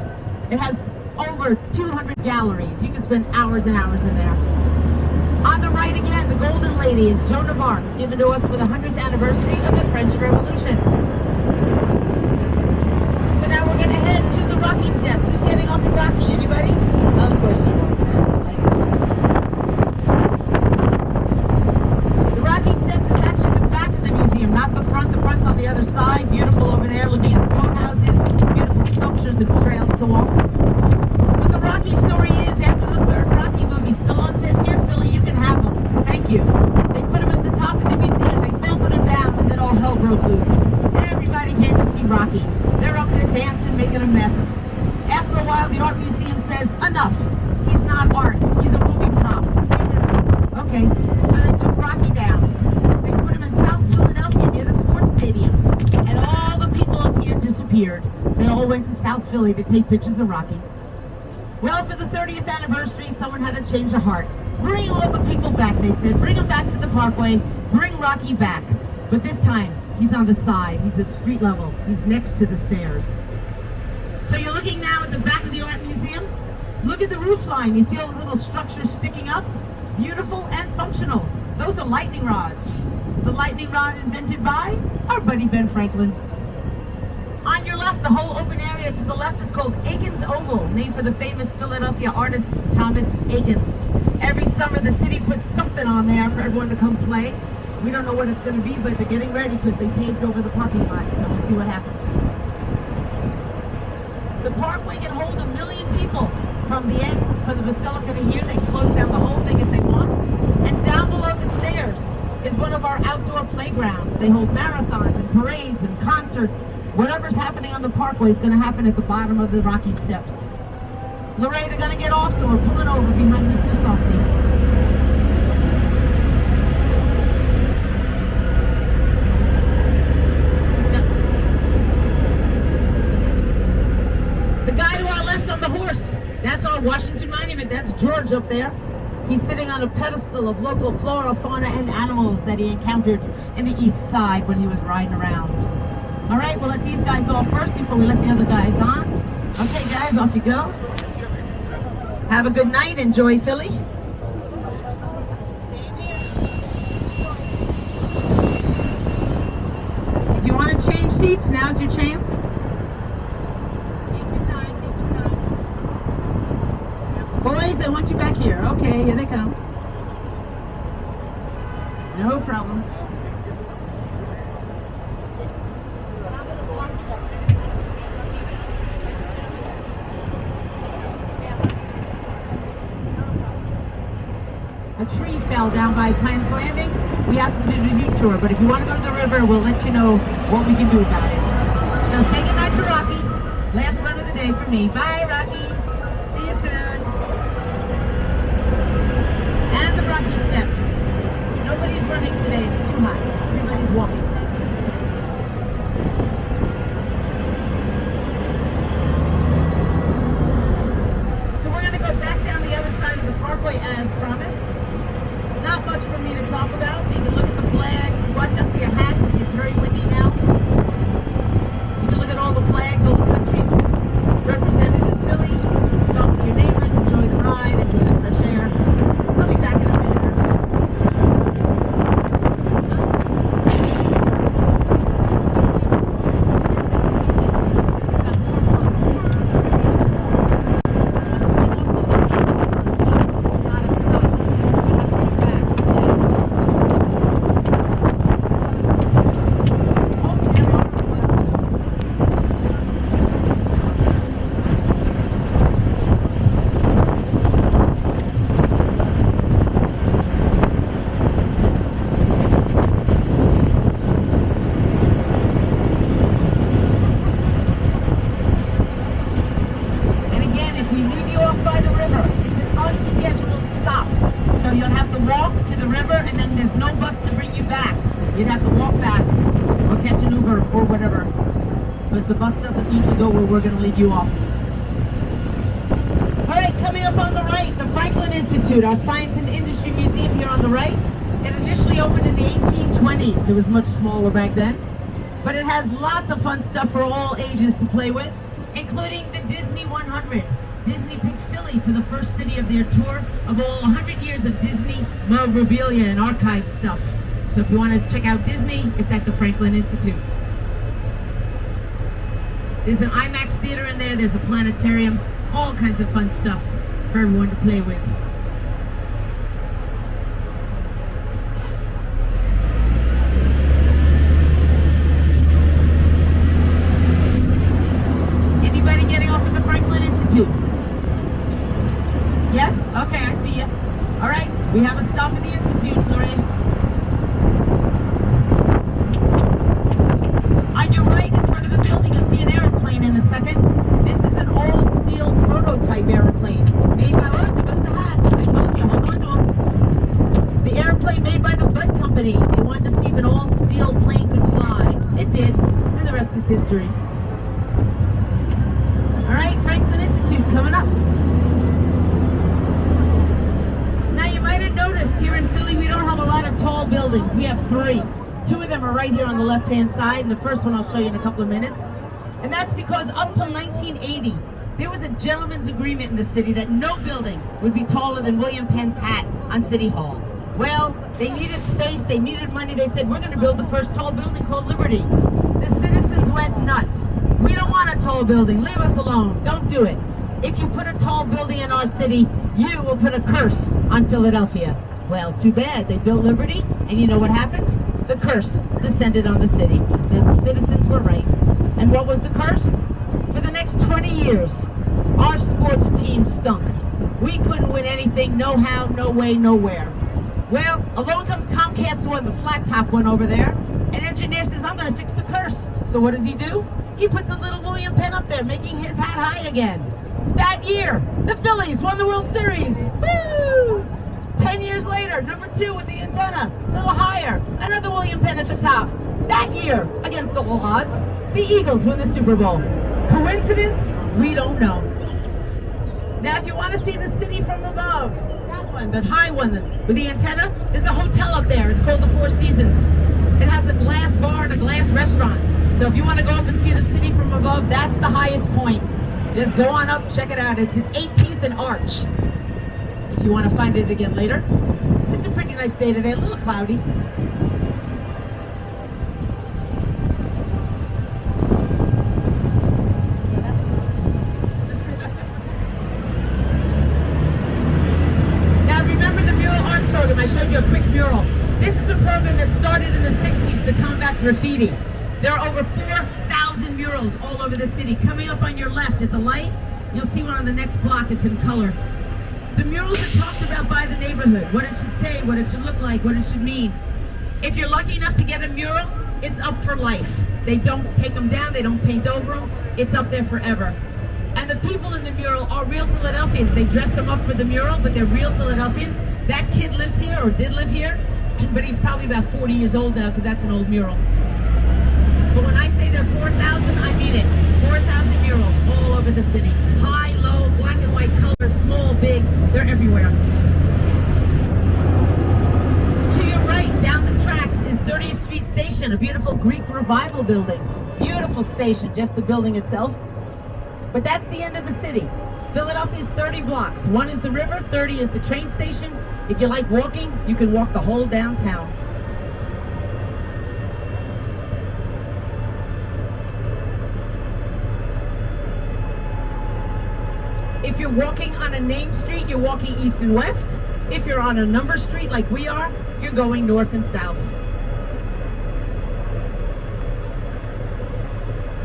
It has over 200 galleries. You can spend hours and hours in there. On the right again, the Golden Lady is Joan of Arc, given to us for the 100th anniversary of the French Revolution. So now we're going to head to the Rocky Steps. Who's getting off of Rocky? Anybody? Of course you are. The Rocky Steps is actually the back of the museum, not the front. The front's on the other side. Beautiful over there, looking at the boathouses, beautiful sculptures and trails to walk. But the Rocky story is, after the third Rocky movie, Stallone says, "Here, Philly, you can have them. Thank you." They put him at the top of the museum, they belted him down, and then all hell broke loose. Everybody came to see Rocky. They're up there dancing, making a mess. After a while, the art museum says, "Enough. He's not art. He's a movie prop." Okay, so they took Rocky down. They put him in South Philadelphia near the sports stadiums, and all the people up here disappeared. They all went to South Philly to take pictures of Rocky. Well, for the 30th anniversary, someone had a change of heart. Bring all the people back, they said. Bring them back to the Parkway. Bring Rocky back. But this time, he's on the side. He's at street level. He's next to the stairs. So you're looking now at the back of the art museum. Look at the roof line. You see all the little structures sticking up? Beautiful and functional. Those are lightning rods. The lightning rod invented by our buddy Ben Franklin. On your left, the whole open area to the left is called Aikens Oval, named for the famous Philadelphia artist Thomas Aikens. Every summer, the city puts something on there for everyone to come play. We don't know what it's going to be, but they're getting ready because they paved over the parking lot, so we'll see what happens. The Parkway can hold 1 million people from the end for the Basilica to here. They can close down the whole thing if they want. And down below the stairs is one of our outdoor playgrounds. They hold marathons and parades and concerts. Whatever's happening on the Parkway is going to happen at the bottom of the Rocky Steps. Lorraine, they're going to get off, so we're pulling over behind Mr. Softy. The guy to our left on the horse, that's our Washington Monument. That's George up there. He's sitting on a pedestal of local flora, fauna, and animals that he encountered in the East Side when he was riding around. All right, we'll let these guys off first before we let the other guys on. Okay, guys, off you go. Have a good night. Enjoy Philly. If you want to change seats, now's your chance. Take your time, take your time. Boys, they want you back here. Okay, here they come. No problem. A tree fell down by Planned Landing. We have to do the detour, but if you want to go to the river, we'll let you know what we can do about it. So say goodnight to Rocky. Last run of the day for me. Bye, Rocky. See you soon. And the Rocky Steps. Nobody's running today. It's too hot. Everybody's walking. So we're going to go back down the other side of the Parkway as promised. Not much for me to talk about, so you can look at the flags, watch out for your hats, it's very windy now. You can look at all the flags, all the countries represented in Philly, talk to your neighbors, enjoy the ride, enjoy the fresh air. I'll be back in a minute or two. You'd have to walk back or catch an Uber or whatever. because the bus doesn't usually go where we're going to leave you off. All right, coming up on the right, the Franklin Institute, our science and industry museum here on the right. It initially opened in the 1820s. It was much smaller back then. But it has lots of fun stuff for all ages to play with, including the Disney 100. Disney picked Philly for the first city of their tour of all 100 years of Disney memorabilia and archive stuff. So if you want to check out Disney, it's at the Franklin Institute. There's an IMAX theater in there, there's a planetarium, all kinds of fun stuff for everyone to play with. Anybody getting off at the Franklin Institute? Yes? Okay, I see you. All right, we have a stop at the Institute, Lorraine. On your right, in front of the building, you'll see an airplane in a second. This is an all-steel prototype airplane made by, oh, there goes the hat. I told you, hold on to him. The airplane made by the Bud Company. They wanted to see if an all-steel plane could fly. It did, and the rest is history. All right, Franklin Institute coming up. Now, you might have noticed here in Philly, we don't have a lot of tall buildings. We have 3. 2 of them are right here on the left-hand side, and the first one I'll show you in a couple of minutes. And that's because up till 1980, there was a gentleman's agreement in the city that no building would be taller than William Penn's hat on City Hall. Well, they needed space, they needed money. They said, we're going to build the first tall building called Liberty. The citizens went nuts. We don't want a tall building. Leave us alone. Don't do it. If you put a tall building in our city, you will put a curse on Philadelphia. Well, too bad. They built Liberty, and you know what happened? The curse descended on the city. The citizens were right. And what was the curse? For the next 20 years, our sports team stunk. We couldn't win anything, no how, no way, nowhere. Well, along comes Comcast One, the flat top one over there. An engineer says, I'm going to fix the curse. So what does he do? He puts a little William Penn up there, making his hat high again. That year, the Phillies won the World Series. Woo! 10 years later, number 2 with the antenna, a little higher, another William Penn at the top. That year, against all odds, the Eagles win the Super Bowl. Coincidence? We don't know. Now, if you want to see the city from above, that one, that high one with the antenna, there's a hotel up there. It's called the Four Seasons. It has a glass bar and a glass restaurant. So if you want to go up and see the city from above, that's the highest point. Just go on up, check it out. It's at 18th and Arch. If you want to find it again later. It's a pretty nice day today, a little cloudy. Now remember the mural arts program, I showed you a quick mural. This is a program that started in the 60s to combat graffiti. There are over 4,000 murals all over the city. Coming up on your left at the light, you'll see one on the next block, it's in color. The murals are talked about by the neighborhood, what it should say, what it should look like, what it should mean. If you're lucky enough to get a mural, it's up for life. They don't take them down, they don't paint over them, it's up there forever. And the people in the mural are real Philadelphians. They dress them up for the mural, but they're real Philadelphians. That kid lives here, or did live here, but he's probably about 40 years old now, because that's an old mural. But when I say there are 4,000, I mean it. 4,000 murals all over the city. High, low, black and white colors, small, big, they're everywhere. To your right, down the tracks, is 30th Street Station, a beautiful Greek Revival building. Beautiful station, just the building itself. But that's the end of the city. Philadelphia's 30 blocks. 1 is the river, 30 is the train station. If you like walking, you can walk the whole downtown. If you're walking on a named street, you're walking east and west. If you're on a number street like we are, you're going north and south.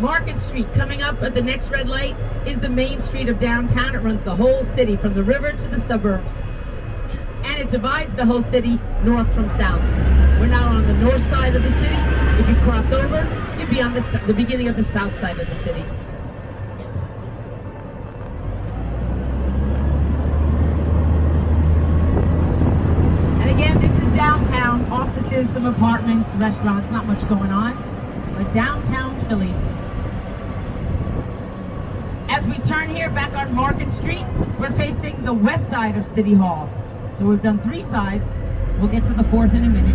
Market Street, coming up at the next red light, is the main street of downtown. It runs the whole city from the river to the suburbs. And it divides the whole city north from south. We're now on the north side of the city. If you cross over, you'll be on the beginning of the south side of the city. Downtown, offices, some apartments, restaurants, not much going on. But downtown Philly. As we turn here back on Market Street, we're facing the west side of City Hall. So we've done 3 sides. We'll get to the 4th in a minute.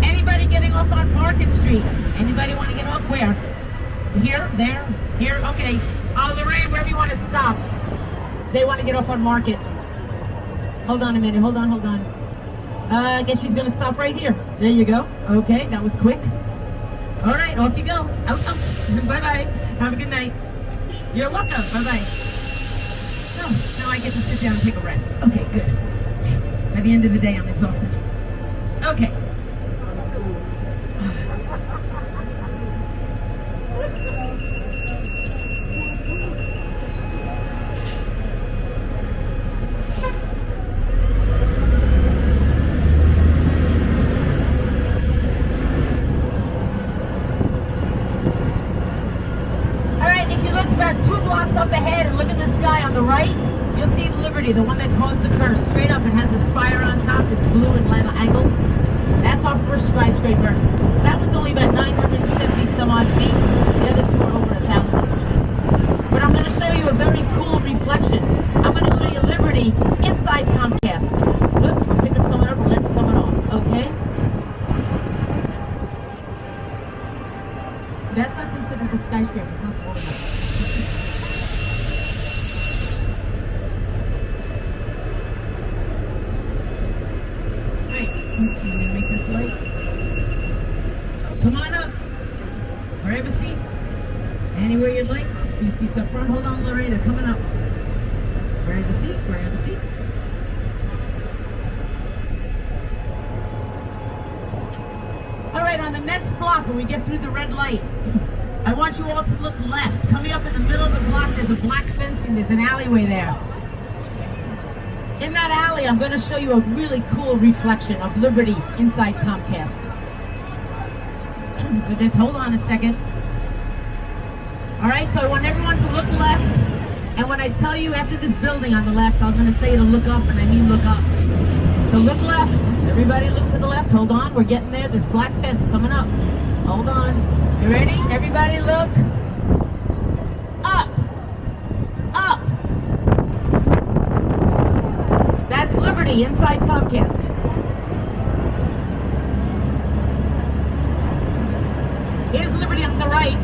Anybody getting off on Market Street? Anybody want to get off where? Here? There? Here? Okay. Lorraine, wherever you want to stop. They want to get off on Market. Hold on a minute. Hold on. I guess she's going to stop right here. There you go. Okay, that was quick. All right, off you go. Out. Bye-bye. Have a good night. You're welcome. Bye-bye. So, now I get to sit down and take a rest. Okay, good. By the end of the day, I'm exhausted. Okay. Up ahead and look at the sky on the right, you'll see Liberty, the one that caused the curse. Straight up, it has a spire on top. It's blue and light angles. That's our first skyscraper. That one's only about 970 some odd feet. The other two are over 1,000. But I'm going to show you a very cool reflection. I'm going to show you Liberty inside Comcast. Look, we're picking someone up and letting someone off. Okay? That's not considered a skyscraper. It's not the one. Let's see, I'm going to make this light. Come on up. Grab a seat. Anywhere you'd like. A few seats up front. Hold on, Lorraine. They're coming up. Grab a seat. Grab a seat. All right, on the next block, when we get through the red light, I want you all to look left. Coming up in the middle of the block, there's a black fencing. There's an alleyway there. In that alley, I'm going to show you a really cool reflection of Liberty inside Comcast. So just hold on a second. All right, so I want everyone to look left. And when I tell you after this building on the left, I'm going to tell you to look up, and I mean look up. So look left. Everybody look to the left. Hold on, we're getting there. There's black fence coming up. Hold on. You ready? Everybody look. Up. Up. That's Liberty inside Comcast. Here's Liberty on the right.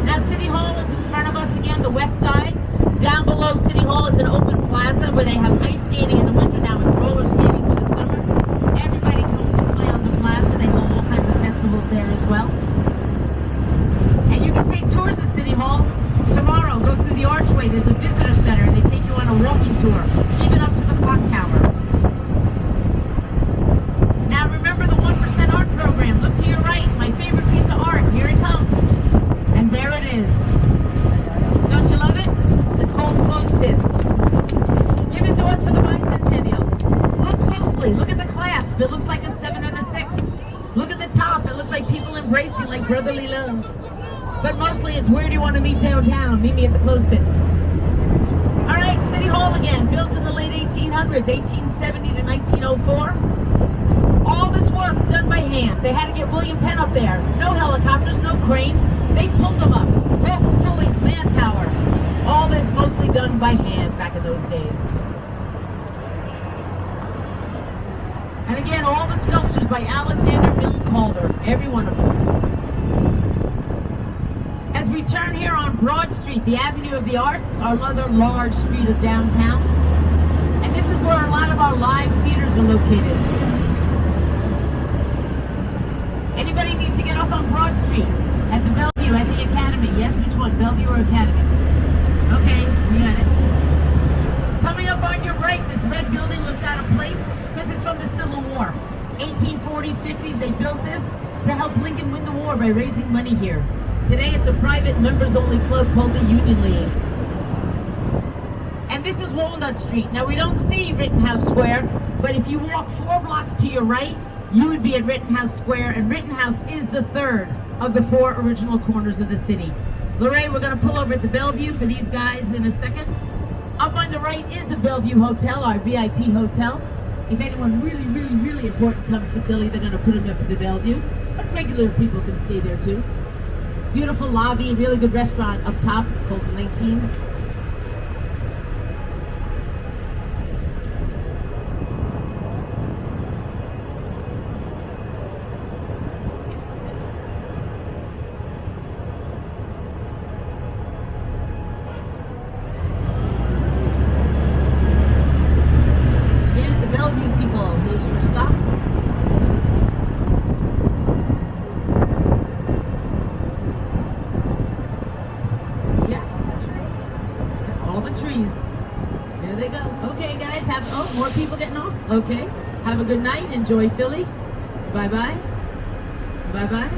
Now City Hall is in front of us again, the west side. Down below City Hall is an open plaza where they have ice skating in the winter. Now it's roller skating for the summer. Everybody comes to play on the plaza. They hold all kinds of festivals there as well. And you can take tours of City Hall. Tomorrow, go through the archway. There's a visitor center, and they take you on a walking tour, even up to the clock tower. Now remember the 1% art program. Look to your right. My favorite piece of art. Here it comes. And there it is. Don't you love it? It's called Clothespin. Given to us for the bicentennial. Look closely. Look at the clasp. It looks like a 7 and a 6. Look at the top. It looks like people embracing like brotherly love. But mostly it's where do you want to meet downtown? Meet me at the clothespin. All right, City Hall again, built in the late 1800s, 1870 to 1904. All this work done by hand. They had to get William Penn up there. No helicopters, no cranes. They pulled them up. Ropes, pulleys, manpower. All this mostly done by hand back in those days. And again, all the sculptures by Alexander Milne Calder, every one of them. As we turn here on Broad Street, the Avenue of the Arts, our other large street of downtown. And this is where a lot of our live theaters are located. Anybody need to get off on Broad Street? At the Bellevue, at the Academy. Yes, which one? Bellevue or Academy? Okay, we got it. Coming up on your right, this red building looks out of place because it's from the Civil War. 1840s, 50s, they built this to help Lincoln win the war by raising money here. Today it's a private members-only club called the Union League. And this is Walnut Street. Now we don't see Rittenhouse Square, but if you walk 4 blocks to your right, you would be at Rittenhouse Square, and Rittenhouse is the third of the 4 original corners of the city. Lorraine, we're going to pull over at the Bellevue for these guys in a second. Up on the right is the Bellevue Hotel, our VIP hotel. If anyone really, really, really important comes to Philly, they're going to put them up at the Bellevue. But regular people can stay there too. Beautiful lobby, really good restaurant up top called 19. Again, the Bellevue people, here's your stop. All the trees. There they go. Okay, guys, more people getting off? Okay. Have a good night. Enjoy Philly. Bye-bye. Bye-bye.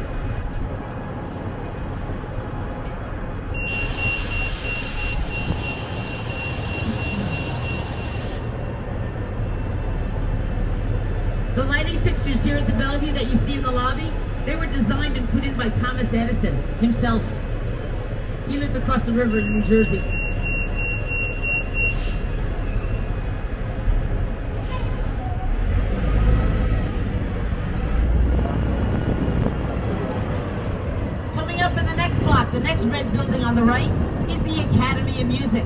The lighting fixtures here at the Bellevue that you see in the lobby, they were designed and put in by Thomas Edison himself. He lived across the river in New Jersey. The next red building on the right is the Academy of Music.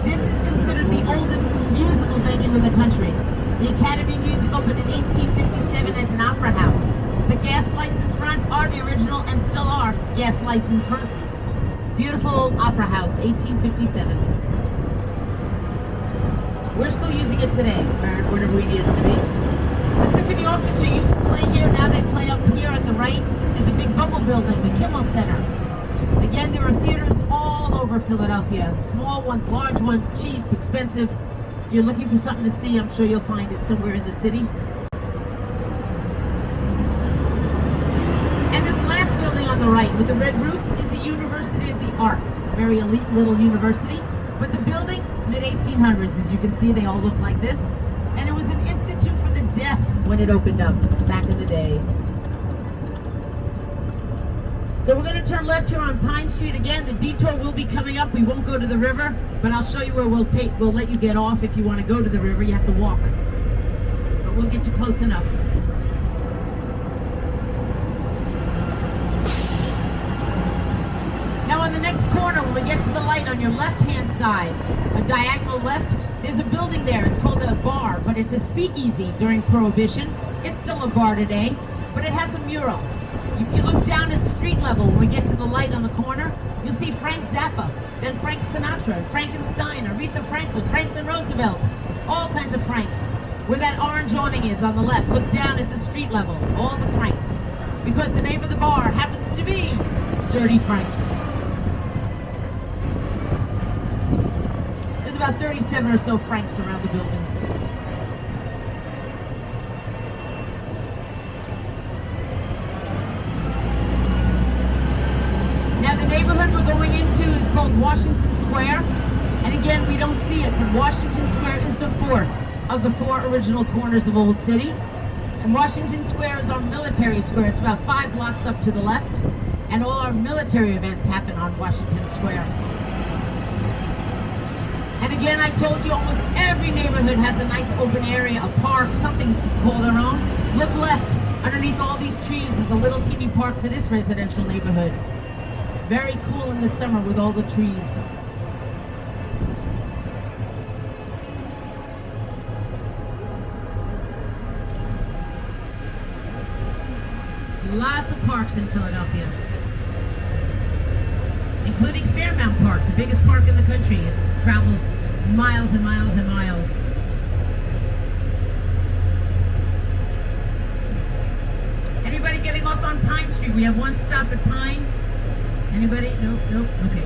This is considered the oldest musical venue in the country. The Academy of Music opened in 1857 as an opera house. The gas lights in front are the original and still are gas lights in front. Beautiful old opera house, 1857. We're still using it today, or whatever we need it to be. The Symphony Orchestra used to play here, now they play up here at the right in the big bubble building, the Kimmel Center. Again, there are theaters all over Philadelphia. Small ones, large ones, cheap, expensive. If you're looking for something to see, I'm sure you'll find it somewhere in the city. And this last building on the right with the red roof is the University of the Arts. A very elite little university. But the building, mid-1800s, as you can see, they all look like this. And it was an institute for the deaf when it opened up back in the day. So we're going to turn left here on Pine Street again. The detour will be coming up. We won't go to the river, but I'll show you where we'll let you get off. If you want to go to the river, you have to walk. But we'll get you close enough. Now on the next corner, when we get to the light on your left-hand side, a diagonal left, there's a building there. It's called a bar, but it's a speakeasy during Prohibition. It's still a bar today, but it has a mural. If you look down at street level, when we get to the light on the corner, you'll see Frank Zappa, then Frank Sinatra, Frankenstein, Aretha Franklin, Franklin Roosevelt, all kinds of Franks. Where that orange awning is on the left, look down at the street level, all the Franks. Because the name of the bar happens to be Dirty Franks. There's about 37 or so Franks around the building. Neighborhood we're going into is called Washington Square, and again we don't see it, but Washington Square is the fourth of the four original corners of Old City. And Washington Square is our military square. It's about 5 blocks up to the left, and all our military events happen on Washington Square. And again, I told you almost every neighborhood has a nice open area, a park, something to call their own. Look left, underneath all these trees is a little teeny park for this residential neighborhood. Very cool in the summer with all the trees. Lots of parks in Philadelphia, including Fairmount Park, the biggest park in the country. It travels miles and miles and miles. Anybody getting off on Pine Street? We have one stop at Pine. Anybody? Nope, nope, okay.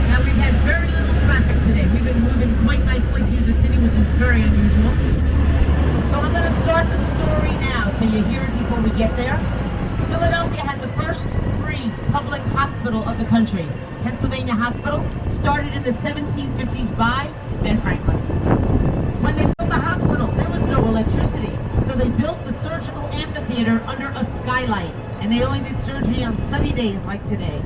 Now we've had very little traffic today. We've been moving quite nicely through the city, which is very unusual. So I'm going to start the story now so you hear it before we get there. Philadelphia had the first free public hospital of the country. Pennsylvania Hospital started in the 1750s by Ben Franklin. When they built the hospital, there was no electricity. So they built the surgical amphitheater under a skyline, and they only did surgery on sunny days like today.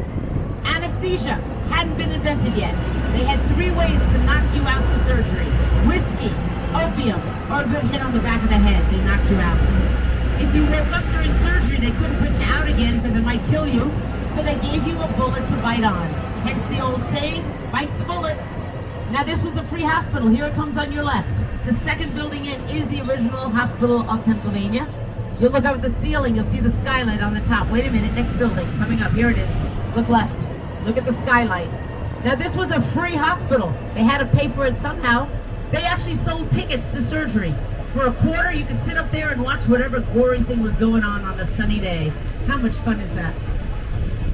Anesthesia hadn't been invented yet. They had 3 ways to knock you out for surgery: whiskey, opium, or a good hit on the back of the head. They knocked you out. If you woke up during surgery, they couldn't put you out again because it might kill you. So they gave you a bullet to bite on. Hence the old saying, bite the bullet. Now this was a free hospital. Here it comes on your left. The second building in is the original hospital of Pennsylvania. You'll look up at the ceiling, you'll see the skylight on the top. Wait a minute, next building, coming up, here it is. Look left, look at the skylight. Now this was a free hospital. They had to pay for it somehow. They actually sold tickets to surgery. For a quarter, you could sit up there and watch whatever gory thing was going on a sunny day. How much fun is that?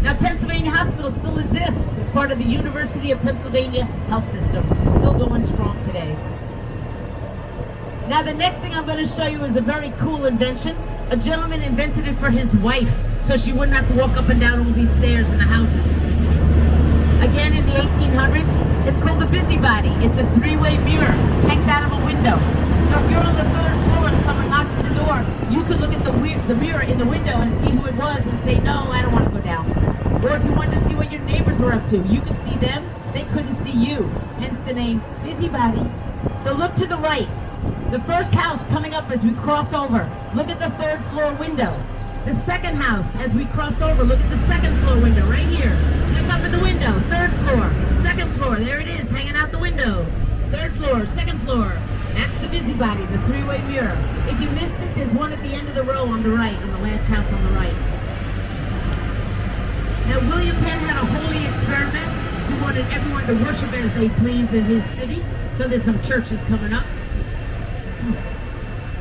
Now Pennsylvania Hospital still exists. It's part of the University of Pennsylvania health system. Still going strong today. Now the next thing I'm going to show you is a very cool invention. A gentleman invented it for his wife, so she wouldn't have to walk up and down all these stairs in the houses. Again, in the 1800s, it's called a busybody. It's a three-way mirror, hangs out of a window. So if you're on the third floor and someone knocks at the door, you could look at the mirror in the window and see who it was and say, no, I don't want to go down. Or if you wanted to see what your neighbors were up to, you could see them, they couldn't see you. Hence the name busybody. So look to the right. The first house coming up as we cross over, look at the third floor window. The second house as we cross over, look at the second floor window right here. Look up at the window, third floor, second floor, there it is, hanging out the window. Third floor, second floor. That's the busybody, the three-way mirror. If you missed it, there's one at the end of the row on the right, on the last house on the right. Now William Penn had a holy experiment. He wanted everyone to worship as they pleased in his city. So there's some churches coming up.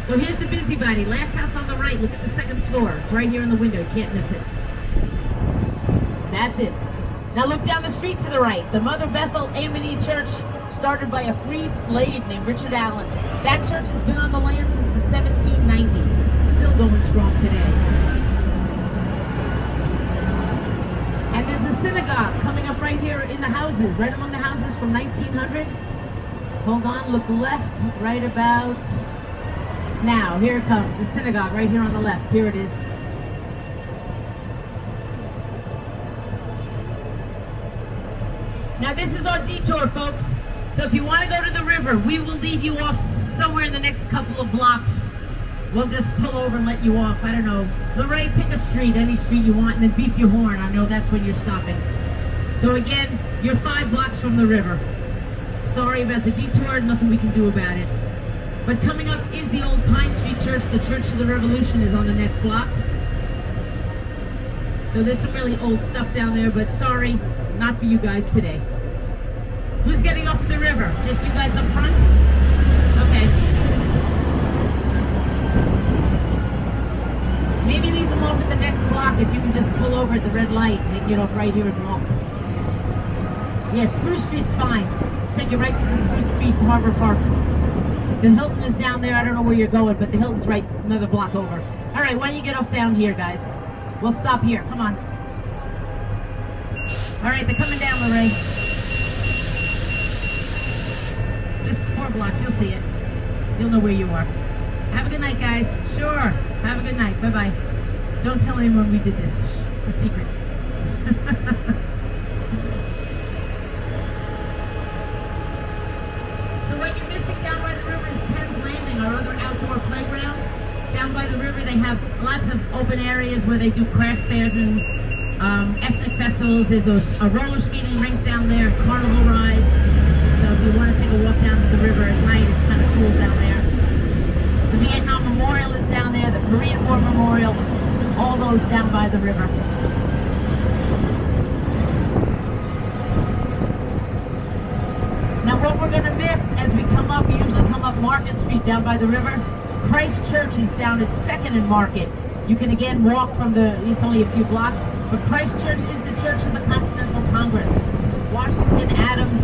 So here's the busybody, last house on the right. Look at the second floor. It's right here in the window. You can't miss it. That's it. Now look down the street to the right. The Mother Bethel A&E Church, started by a freed slave named Richard Allen. That church has been on the land since the 1790s. Still going strong today. And there's a synagogue coming up right here in the houses, right among the houses from 1900. Hold on, look left, right about now. Here it comes, the synagogue right here on the left. Here it is. Now this is our detour, folks. So if you want to go to the river, we will leave you off somewhere in the next couple of blocks. We'll just pull over and let you off. I don't know. Lorraine, pick a street, any street you want, and then beep your horn. I know that's when you're stopping. So again, you're 5 blocks from the river. Sorry about the detour, nothing we can do about it. But coming up is the old Pine Street Church. The Church of the Revolution is on the next block. So there's some really old stuff down there, but sorry, not for you guys today. Who's getting off the river? Just you guys up front? Okay. Maybe leave them off at the next block if you can just pull over at the red light and then get off right here and walk. Yeah, Spruce Street's fine. Take you right to the Spruce Street Harbor Park. The Hilton is down there. I don't know where you're going, but the Hilton's right another block over. All right, why don't you get off down here, guys? We'll stop here. Come on. All right, they're coming down, Lorraine. Just 4 blocks. You'll see it. You'll know where you are. Have a good night, guys. Sure. Have a good night. Bye-bye. Don't tell anyone we did this. It's a secret. So what you're missing down by the river is Penn's Landing, our other outdoor playground. Down by the river, they have lots of open areas where they do craft fairs and ethnic festivals. There's a roller skating rink down there, carnival rides. So if you want to take a walk down to the river at night, it's kind of cool down there. The Vietnam Memorial is down there, the Korean War Memorial, all those down by the river. Now what we're going to miss as we come up, we usually come up Market Street down by the river. Christ Church is down at 2nd and Market. You can again walk from it's only a few blocks, but Christ Church is the Church of the Continental Congress. Washington, Adams,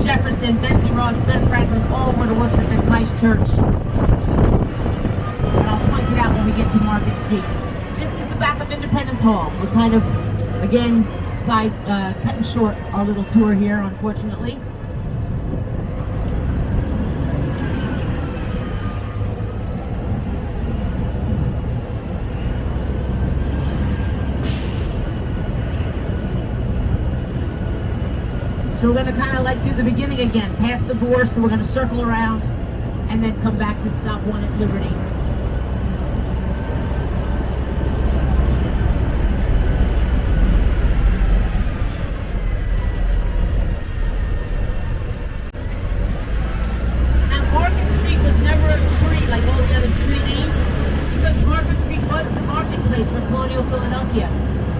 Jefferson, Betsy Ross, Ben Franklin, all were to worship at Christ Church. And I'll point it out when we get to Market Street. This is the back of Independence Hall. We're kind of, again, cutting short our little tour here, unfortunately. So we're going to kind of like do the beginning again, past the door, so we're going to circle around and then come back to stop one at Liberty. Now, Market Street was never a tree like all the other tree names, because Market Street was the marketplace for Colonial Philadelphia.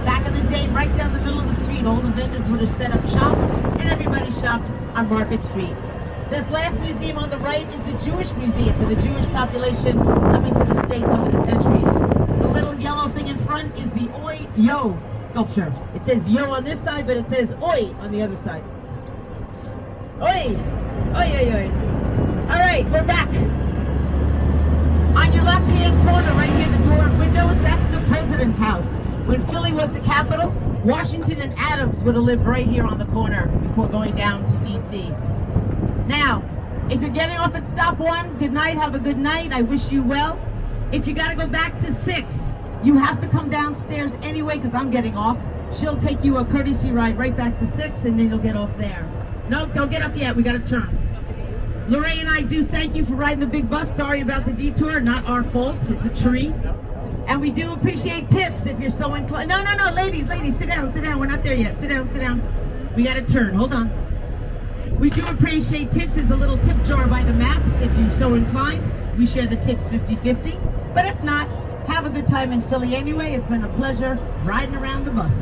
Back in the day, right down the middle of the street, all the vendors would have set up shop, and everybody shopped on Market Street. This last museum on the right is the Jewish Museum for the Jewish population coming to the States over the centuries. The little yellow thing in front is the Oi Yo sculpture. It says Yo on this side, but it says Oi on the other side. Oi! Oi, oi, oi. All right, we're back. On your left-hand corner, right here, the door and windows, that's the president's house. When Philly was the capital, Washington and Adams would have lived right here on the corner before going down to D.C. Now, if you're getting off at stop 1, good night, have a good night, I wish you well. If you gotta go back to 6, you have to come downstairs anyway, because I'm getting off. She'll take you a courtesy ride right back to 6, and then you'll get off there. No, don't get up yet, we gotta turn. Lorraine and I do thank you for riding the big bus. Sorry about the detour, not our fault, it's a tree. And we do appreciate tips if you're so inclined. No, ladies, sit down, we're not there yet. Sit down. We gotta turn, hold on. We do appreciate tips. There's a little tip jar by the maps if you're so inclined. We share the tips 50-50. But if not, have a good time in Philly anyway. It's been a pleasure riding around the bus.